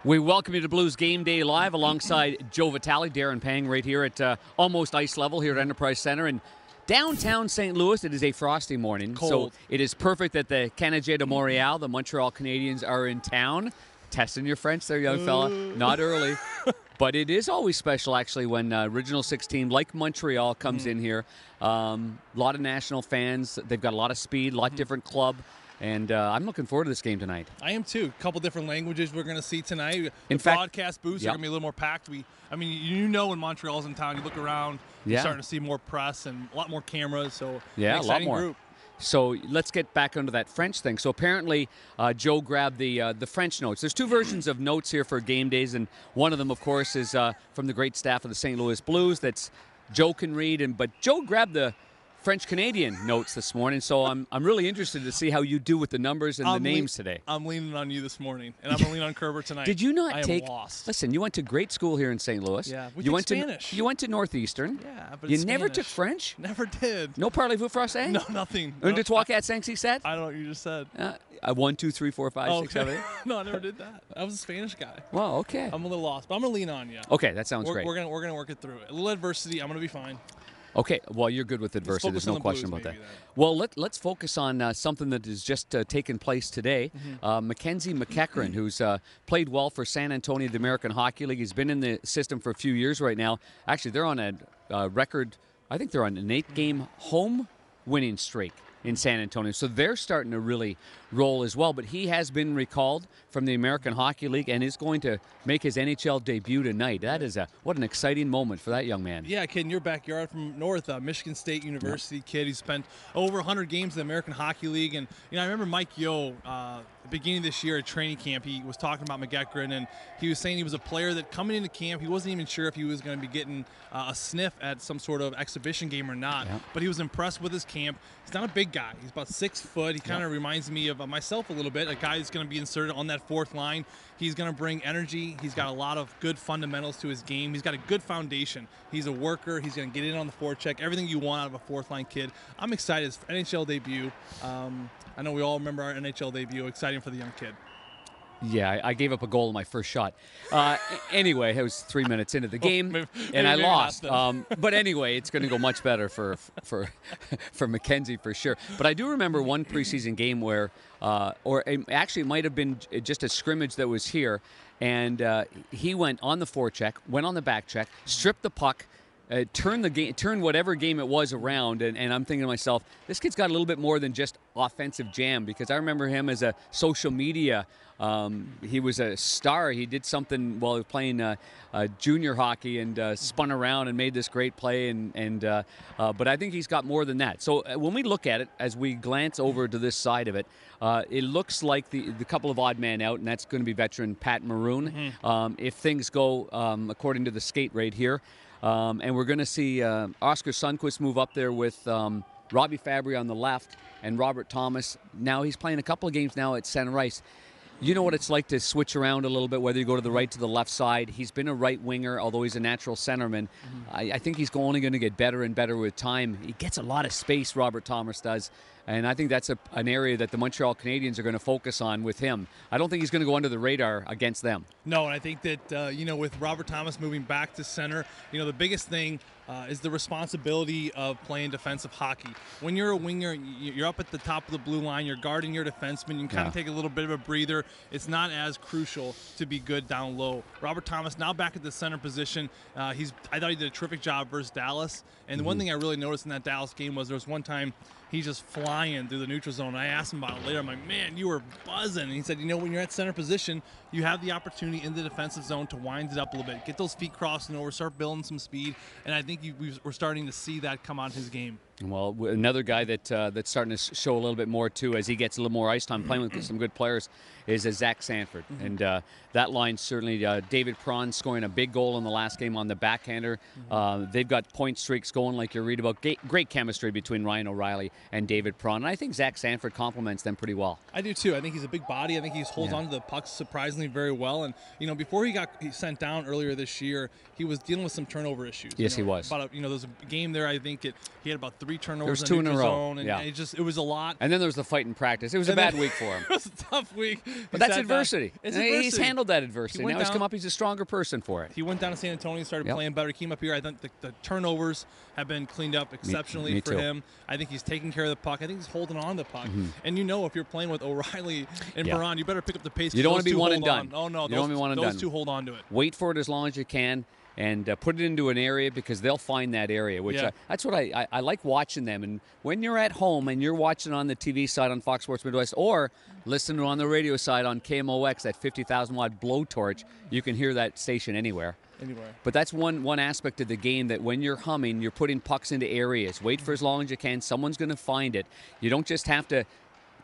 We welcome you to Blues Game Day Live alongside Joe Vitale, Darren Pang right here at almost ice level here at Enterprise Center in downtown St. Louis. It is a frosty morning, Cold. so it is perfect that the Canadien de Montreal, the Montreal Canadiens, are in town. Testing your French there, young fella. Not early. But it is always special, actually, when Original 16, like Montreal, comes in here. A lot of national fans. They've got a lot of speed, a lot different club. And I'm looking forward to this game tonight. I am too. A couple different languages we're going to see tonight. In The fact, broadcast booths are going to be a little more packed. I mean, you know, when Montreal's in town, you look around, you're starting to see more press and a lot more cameras. So yeah, an a lot exciting more. Group. So let's get back onto that French thing. So apparently, Joe grabbed the French notes. There's two versions of notes here for game days, and one of them, of course, is from the great staff of the St. Louis Blues. That's Joe can read, but Joe grabbed the French Canadian notes this morning, so I'm really interested to see how you do with the numbers and the names today. I'm leaning on you this morning, and I'm going to lean on Kerber tonight. Did you not I am lost. Listen, you went to great school here in St. Louis. Yeah, you went Spanish. You went to Northeastern. Yeah, but you it's never Spanish. took French. Never did. No parlez-vous français. No, nothing. Un, deux, trois, quatre, cinq, six, sept. I don't know what you just said. 1, 2, 3, 4, 5, 6, Okay. 7, 8. No, I never did that. I was a Spanish guy. Well, okay. I'm a little lost, but I'm going to lean on you. Okay, that sounds great. We're gonna work it through. A little adversity. I'm going to be fine. Okay, well, you're good with adversity. There's no question about that. Well, let's focus on something that has just taken place today. Mackenzie McEachran, who's played well for San Antonio, the American Hockey League. He's been in the system for a few years right now. Actually, they're on a record. I think they're on an 8-game home winning streak in San Antonio. So they're starting to really roll as well. But he has been recalled from the American Hockey League and is going to make his NHL debut tonight. That is what an exciting moment for that young man. Yeah, kid in your backyard from North, Michigan State University kid. He spent over 100 games in the American Hockey League. And, I remember Mike Yeo, the beginning of this year at training camp, he was talking about McEachran, and he was saying he was a player that coming into camp, he wasn't even sure if he was going to be getting a sniff at some sort of exhibition game or not. Yeah. But he was impressed with his camp. He's not a big guy. He's about 6 foot. He kind of reminds me of myself a little bit, a guy who's going to be inserted on that fourth line. He's going to bring energy. He's got a lot of good fundamentals to his game. He's got a good foundation. He's a worker. He's going to get in on the forecheck. Everything you want out of a fourth-line kid. I'm excited. His NHL debut. I know we all remember our NHL debut. Exciting for the young kid. Yeah, I gave up a goal in my first shot. Anyway, it was 3 minutes into the game, and I maybe lost. But anyway, it's going to go much better for Mackenzie for sure. But I do remember one preseason game where, actually it might have been just a scrimmage that was here, and he went on the forecheck, went on the back check, stripped the puck, turn whatever game it was around, and I'm thinking to myself, this kid's got a little bit more than just offensive jam, because I remember him as a social media. He was a star. He did something while he was playing junior hockey and spun around and made this great play. But I think he's got more than that. So when we look at it, as we glance over to this side of it, it looks like the couple of odd man out, and that's going to be veteran Pat Maroon. If things go according to the skate right here. And we're going to see Oscar Sundqvist move up there with Robbie Fabry on the left and Robert Thomas. Now he's playing a couple of games now at center ice. You know what it's like to switch around a little bit, whether you go to the right to the left side. He's been a right winger, although he's a natural centerman. I think he's only going to get better and better with time. He gets a lot of space, Robert Thomas does. And I think that's an area that the Montreal Canadiens are going to focus on with him. I don't think he's going to go under the radar against them. No, and I think that, with Robert Thomas moving back to center, the biggest thing is the responsibility of playing defensive hockey. When you're a winger, you're up at the top of the blue line, you're guarding your defenseman, you can kind of take a little bit of a breather. It's not as crucial to be good down low. Robert Thomas now back at the center position. I thought he did a terrific job versus Dallas. And the one thing I really noticed in that Dallas game was there was one time he's just flying through the neutral zone. I asked him about it later. I'm like, man, you were buzzing. And he said, when you're at center position, you have the opportunity in the defensive zone to wind it up a little bit, get those feet crossing over, start building some speed. And I think we're starting to see that come out in his game. Well, another guy that's starting to show a little bit more, too, as he gets a little more ice time playing with some good players, is Zach Sanford. And that line certainly, David Prawn scoring a big goal in the last game on the backhander. They've got point streaks going like you read about. Great chemistry between Ryan O'Reilly and David Prawn. And I think Zach Sanford complements them pretty well. I do too. I think he's a big body. I think he holds on to the pucks surprisingly very well. And before he got sent down earlier this year, he was dealing with some turnover issues. Yes, he was. There was a game there. I think he had about 3 turnovers. There was 2 in a row. Zone, and it was a lot. And then there was the fight in practice. It was a bad week for him. It was a tough week. But that's adversity. Adversity. He's handled that adversity. Now he's come up. He's a stronger person for it. He went down to San Antonio and started playing better. He came up here. I think the turnovers have been cleaned up exceptionally for him. I think he's taking care of the puck. I think he's holding on to the puck. And if you're playing with O'Reilly and Baron, you better pick up the pace. You don't want to be one and done. Oh, no. You don't want to be one and done. Those two hold on to it. Wait for it as long as you can. And put it into an area because they'll find that area, which that's what I like watching them. And when you're at home and you're watching on the TV side on Fox Sports Midwest or listening on the radio side on KMOX, that 50,000 watt blowtorch, you can hear that station anywhere. But that's one aspect of the game that when you're humming, you're putting pucks into areas. Wait for as long as you can. Someone's going to find it. You don't just have to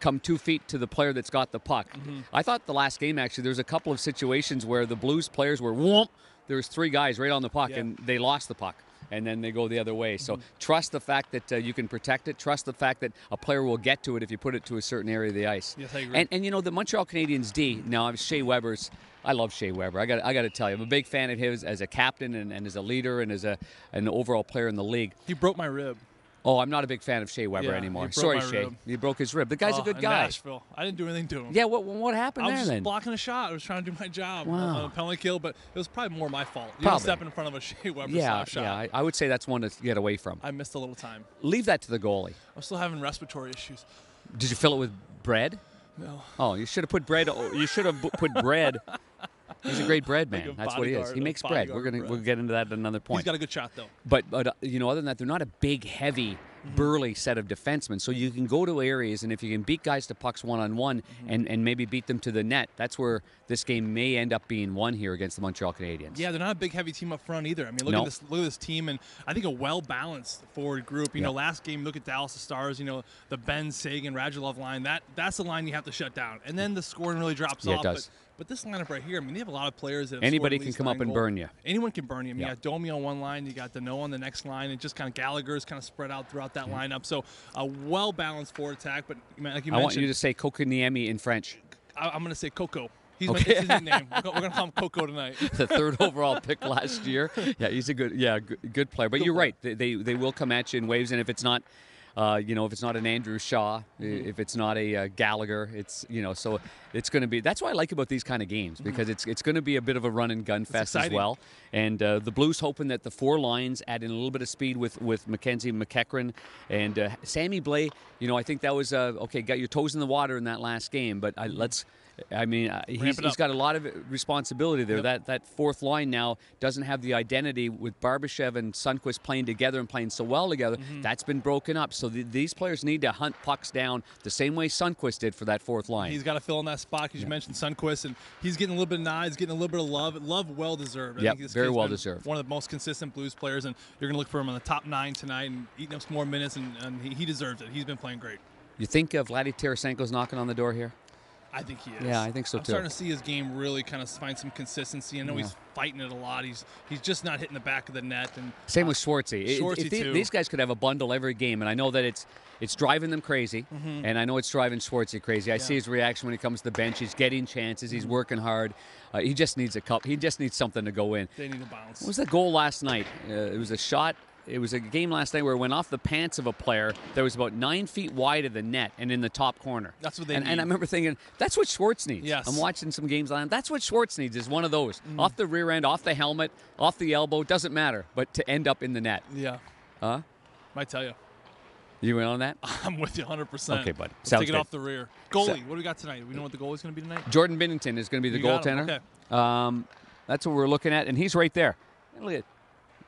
come 2 feet to the player that's got the puck. I thought the last game, actually, there was a couple of situations where the Blues players were whoomp. There was 3 guys right on the puck, and they lost the puck, and then they go the other way. So trust the fact that you can protect it. Trust the fact that a player will get to it if you put it to a certain area of the ice. Yes, I agree. And the Montreal Canadiens D, now Shea Weber's, I love Shea Weber. I got to tell you, I'm a big fan of his as a captain and as a leader and as an overall player in the league. He broke my rib. Oh, I'm not a big fan of Shea Weber anymore. Sorry, Shea. He broke his rib. The guy's a good guy. Nashville. I didn't do anything to him. Yeah, what happened there then? I was just blocking a shot. I was trying to do my job on a penalty kill, but it was probably more my fault. You probably. Step in front of a Shea Weber shot. Yeah, I would say that's one to get away from. I missed a little time. Leave that to the goalie. I'm still having respiratory issues. Did you fill it with bread? No. Oh, you should have put bread. You should have put bread. He's a great bread man. That's what he is. He makes bread. We'll get into that at another point. He's got a good shot though. But other than that, they're not a big, heavy, burly set of defensemen. So you can go to areas, and if you can beat guys to pucks one-on-one and maybe beat them to the net, that's where this game may end up being won here against the Montreal Canadiens. Yeah, they're not a big, heavy team up front either. I mean, look at this team, and I think a well-balanced forward group. You know, last game, look at Dallas Stars. The Ben, Sagan, Radulov line. That's the line you have to shut down, and then the scoring really drops off. It does. But this lineup right here, I mean, they have a lot of players that have anybody can come up and burn you. Anyone can burn you. I mean, you got Domi on one line, you got Danault on the next line, and just kind of Gallagher's kind of spread out throughout that lineup. So a well-balanced forward attack. But like you mentioned, I want you to say Kokoniemi in French. I'm going to say Coco. He's his nickname. We're going to call him Coco tonight. The 3rd overall pick last year. Yeah, he's a good player. But you're right. They will come at you in waves, and if it's not. If it's not an Andrew Shaw, if it's not a Gallagher, so it's going to be. That's what I like about these kind of games because it's going to be a bit of a run and gun fest as well. And the Blues hoping that the 4 lines add in a little bit of speed with Mackenzie McEachran and Sammy Blais. I think that was got your toes in the water in that last game, but he's got a lot of responsibility there. That 4th line now doesn't have the identity with Barbashev and Sundqvist playing together and playing so well together. That's been broken up. So these players need to hunt pucks down the same way Sundqvist did for that 4th line. He's got to fill in that spot because you mentioned Sundqvist, and he's getting a little bit of nods, getting a little bit of love. Love well deserved. Yeah, very well deserved. One of the most consistent Blues players, and you're going to look for him in the top 9 tonight and eating up some more minutes, and he deserves it. He's been playing great. You think Vladdy Tarasenko's knocking on the door here? I think he is. Yeah, I think so too. I'm starting to see his game really kind of find some consistency. I know he's fighting it a lot. He's just not hitting the back of the net. And same with Schwartzy. Too. These guys could have a bundle every game, and I know that it's driving them crazy, and I know it's driving Schwartzy crazy. I see his reaction when he comes to the bench. He's getting chances. He's working hard. He just needs a cup. He just needs something to go in. They need a bounce. What was the goal last night? It was a shot. It was a game last night where it went off the pants of a player that was about 9 feet wide of the net and in the top corner. That's what they need. And I remember thinking, that's what Schwartz needs. Yes. I'm watching some games on. That's what Schwartz needs is one of those. Off the rear end, off the helmet, off the elbow, doesn't matter, but to end up in the net. Yeah. Huh? Might tell you. You in on that? I'm with you 100%. Okay, bud. Let's take it off the rear. Goalie, what do we got tonight? We know what the goalie's going to be tonight? Jordan Binnington is going to be the goaltender. Okay. That's what we're looking at, and he's right there. Look at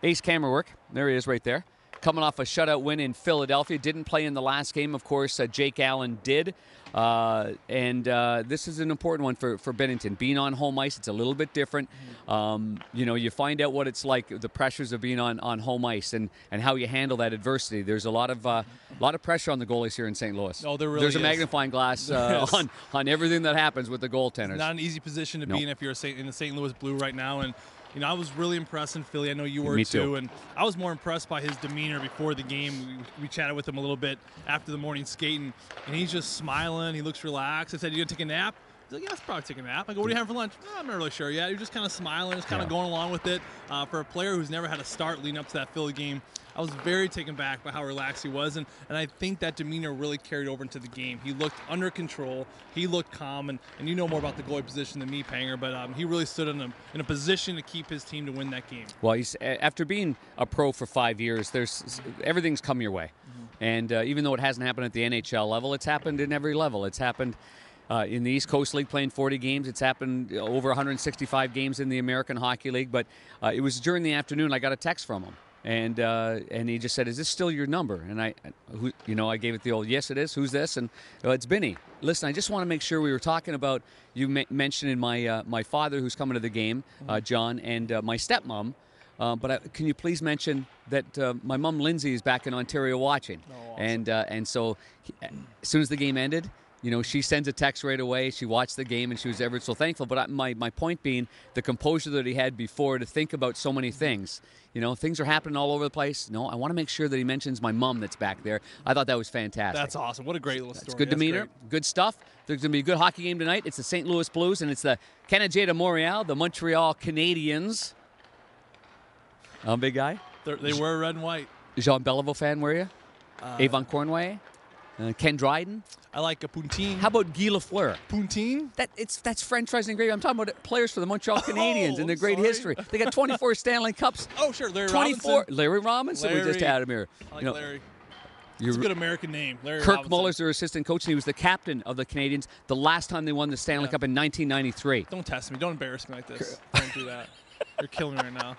ace camera work. There he is right there. Coming off a shutout win in Philadelphia. Didn't play in the last game. Of course, Jake Allen did. This is an important one for Binnington. Being on home ice, it's a little bit different. You find out what it's like, the pressures of being on home ice and how you handle that adversity. There's a lot of pressure on the goalies here in St. Louis. Oh, there really There's is. a magnifying glass on everything that happens with the goaltenders. It's not an easy position to be in if you're in the St. Louis Blue right now. And You know, I was really impressed in Philly. I know you were Me too. too. And I was more impressed by his demeanor before the game. We chatted with him a little bit after the morning skating, and he's just smiling. He looks relaxed. I said, "You gonna take a nap?" He's like, "Yeah, I'll probably take a nap." I go, "What are you having for lunch?" "Oh, I'm not really sure yet." He was just kind of smiling, just kind of going along with it. For a player who's never had a start leading up to that Philly game, I was very taken back by how relaxed he was, and I think that demeanor really carried over into the game. He looked under control. He looked calm, and you know more about the goalie position than me, Panger, but he really stood in a position to keep his team to win that game. Well, after being a pro for 5 years, everything's come your way. And even though it hasn't happened at the NHL level, it's happened in every level. It's happened in the East Coast League playing 40 games. It's happened over 165 games in the American Hockey League. But it was during the afternoon I got a text from him. And he just said, "Is this still your number?" And I gave it the old, "Yes, it is. Who's this?" And it's Benny. Listen, I just want to make sure we were talking about you mentioning my father who's coming to the game, John, and my stepmom. But can you please mention that my mom Lindsay is back in Ontario watching, Oh, awesome. and so as soon as the game ended, she sends a text right away. She watched the game and she was ever so thankful. But my point being the composure that he had before to think about so many things. Things are happening all over the place. I want to make sure that he mentions my mom that's back there. I thought that was fantastic. That's awesome. What a great little story. It's good demeanor, good stuff. There's going to be a good hockey game tonight. It's the St. Louis Blues and it's the Canadien de Montreal, the Montreal Canadiens. Big guy. They were red and white. Jean Beliveau fan, were you? Avon Cornway? Ken Dryden? I like a poutine. How about Guy Lafleur? Poutine? That's French fries and gravy. I'm talking about players for the Montreal Canadiens and their great history. They got 24 Stanley Cups. Oh, sure. Larry 24. Robinson. Larry Robinson. We just had him here. I like Larry. It's a good American name. Larry Kirk Robinson. Muller's their assistant coach, and he was the captain of the Canadiens the last time they won the Stanley Cup in 1993. Don't test me. Don't embarrass me like this. Don't do that. You're killing me right now.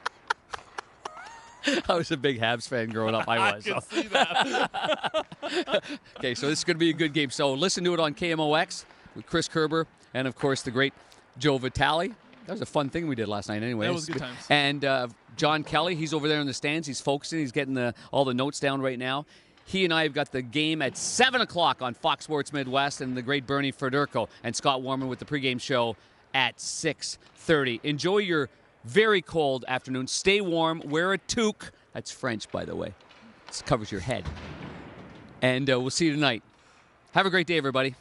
I was a big Habs fan growing up. I was. I can see that. Okay, so this is going to be a good game. So listen to it on KMOX with Chris Kerber and, of course, the great Joe Vitale. That was a fun thing we did last night anyway. That was good times. And John Kelly, he's over there in the stands. He's focusing. He's getting all the notes down right now. He and I have got the game at 7 o'clock on Fox Sports Midwest, and the great Bernie Federico and Scott Warman with the pregame show at 6:30. Enjoy your very cold afternoon. Stay warm. Wear a toque. That's French, by the way. This covers your head. And we'll see you tonight. Have a great day, everybody.